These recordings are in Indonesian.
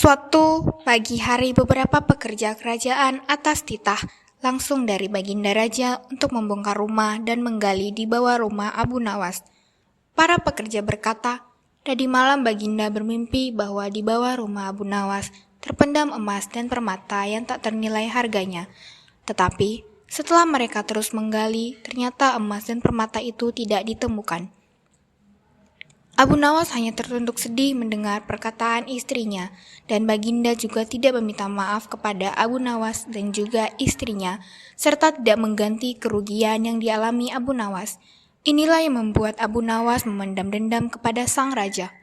Suatu pagi hari beberapa pekerja kerajaan atas titah langsung dari Baginda Raja untuk membongkar rumah dan menggali di bawah rumah Abu Nawas. Para pekerja berkata, tadi malam Baginda bermimpi bahwa di bawah rumah Abu Nawas terpendam emas dan permata yang tak ternilai harganya. Tetapi setelah mereka terus menggali, ternyata emas dan permata itu tidak ditemukan. Abu Nawas hanya tertunduk sedih mendengar perkataan istrinya, dan Baginda juga tidak meminta maaf kepada Abu Nawas dan juga istrinya, serta tidak mengganti kerugian yang dialami Abu Nawas. Inilah yang membuat Abu Nawas memendam dendam kepada sang raja.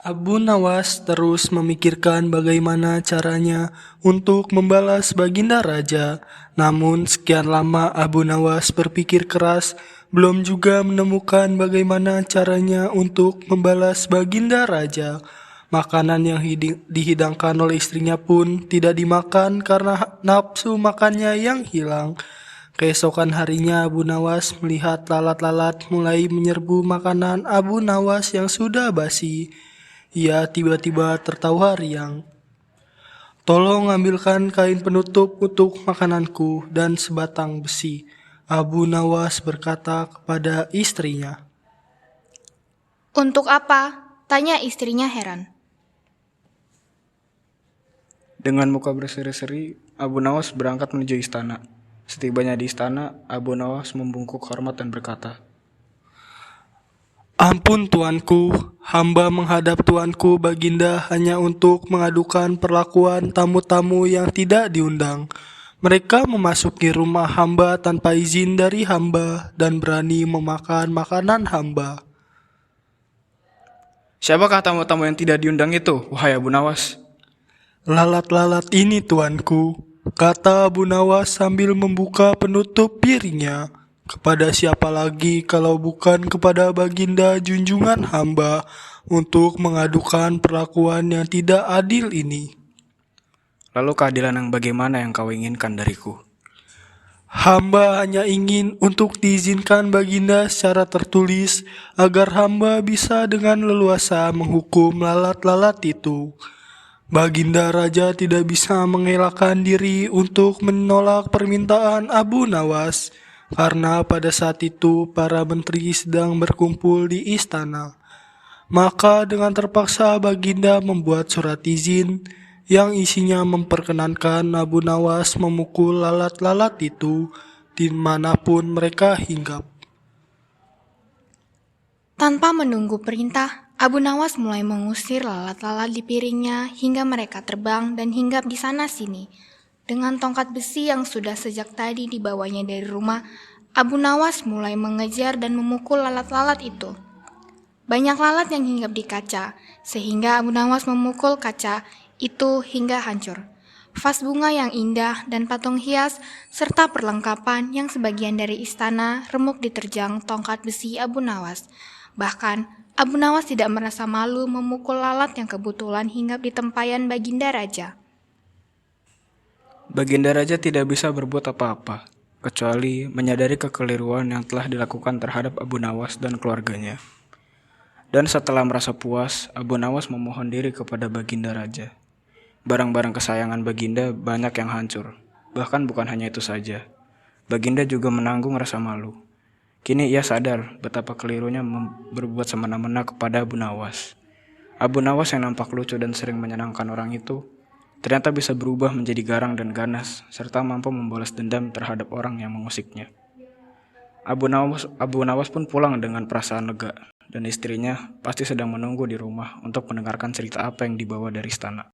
Abu Nawas terus memikirkan bagaimana caranya untuk membalas Baginda Raja. Namun sekian lama Abu Nawas berpikir keras, belum juga menemukan bagaimana caranya untuk membalas Baginda Raja. Makanan yang dihidangkan oleh istrinya pun tidak dimakan karena nafsu makannya yang hilang. Keesokan harinya Abu Nawas melihat lalat-lalat mulai menyerbu makanan Abu Nawas yang sudah basi. Ia tiba-tiba tertawa riang. "Tolong ambilkan kain penutup untuk makananku dan sebatang besi," Abu Nawas berkata kepada istrinya. "Untuk apa?" tanya istrinya heran. Dengan muka berseri-seri, Abu Nawas berangkat menuju istana. Setibanya di istana, Abu Nawas membungkuk hormat dan berkata, "Ampun tuanku, hamba menghadap tuanku Baginda hanya untuk mengadukan perlakuan tamu-tamu yang tidak diundang. Mereka memasuki rumah hamba tanpa izin dari hamba dan berani memakan makanan hamba." "Siapakah tamu-tamu yang tidak diundang itu, wahai Abu Nawas?" "Lalat-lalat ini tuanku," kata Abu Nawas sambil membuka penutup piringnya. "Kepada siapa lagi kalau bukan kepada Baginda junjungan hamba untuk mengadukan perlakuan yang tidak adil ini." "Lalu keadilan yang bagaimana yang kau inginkan dariku?" "Hamba hanya ingin untuk diizinkan Baginda secara tertulis agar hamba bisa dengan leluasa menghukum lalat-lalat itu. Baginda Raja tidak bisa mengelakkan diri untuk menolak permintaan Abu Nawas, karena pada saat itu para menteri sedang berkumpul di istana. Maka dengan terpaksa Baginda membuat surat izin yang isinya memperkenankan Abu Nawas memukul lalat-lalat itu dimanapun mereka hinggap." Tanpa menunggu perintah, Abu Nawas mulai mengusir lalat-lalat di piringnya hingga mereka terbang dan hinggap di sana-sini. Dengan tongkat besi yang sudah sejak tadi dibawanya dari rumah, Abu Nawas mulai mengejar dan memukul lalat-lalat itu. Banyak lalat yang hinggap di kaca, sehingga Abu Nawas memukul kaca itu hingga hancur. Vas bunga yang indah dan patung hias, serta perlengkapan yang sebagian dari istana remuk diterjang tongkat besi Abu Nawas. Bahkan, Abu Nawas tidak merasa malu memukul lalat yang kebetulan hinggap di tempayan Baginda Raja. Baginda Raja tidak bisa berbuat apa-apa, kecuali menyadari kekeliruan yang telah dilakukan terhadap Abu Nawas dan keluarganya. Dan setelah merasa puas, Abu Nawas memohon diri kepada Baginda Raja. Barang-barang kesayangan Baginda banyak yang hancur. Bahkan bukan hanya itu saja. Baginda juga menanggung rasa malu. Kini ia sadar betapa kelirunya berbuat semena-mena kepada Abu Nawas. Abu Nawas yang nampak lucu dan sering menyenangkan orang itu, ternyata bisa berubah menjadi garang dan ganas, serta mampu membalas dendam terhadap orang yang mengusiknya. Abu Nawas pun pulang dengan perasaan lega, dan istrinya pasti sedang menunggu di rumah untuk mendengarkan cerita apa yang dibawa dari istana.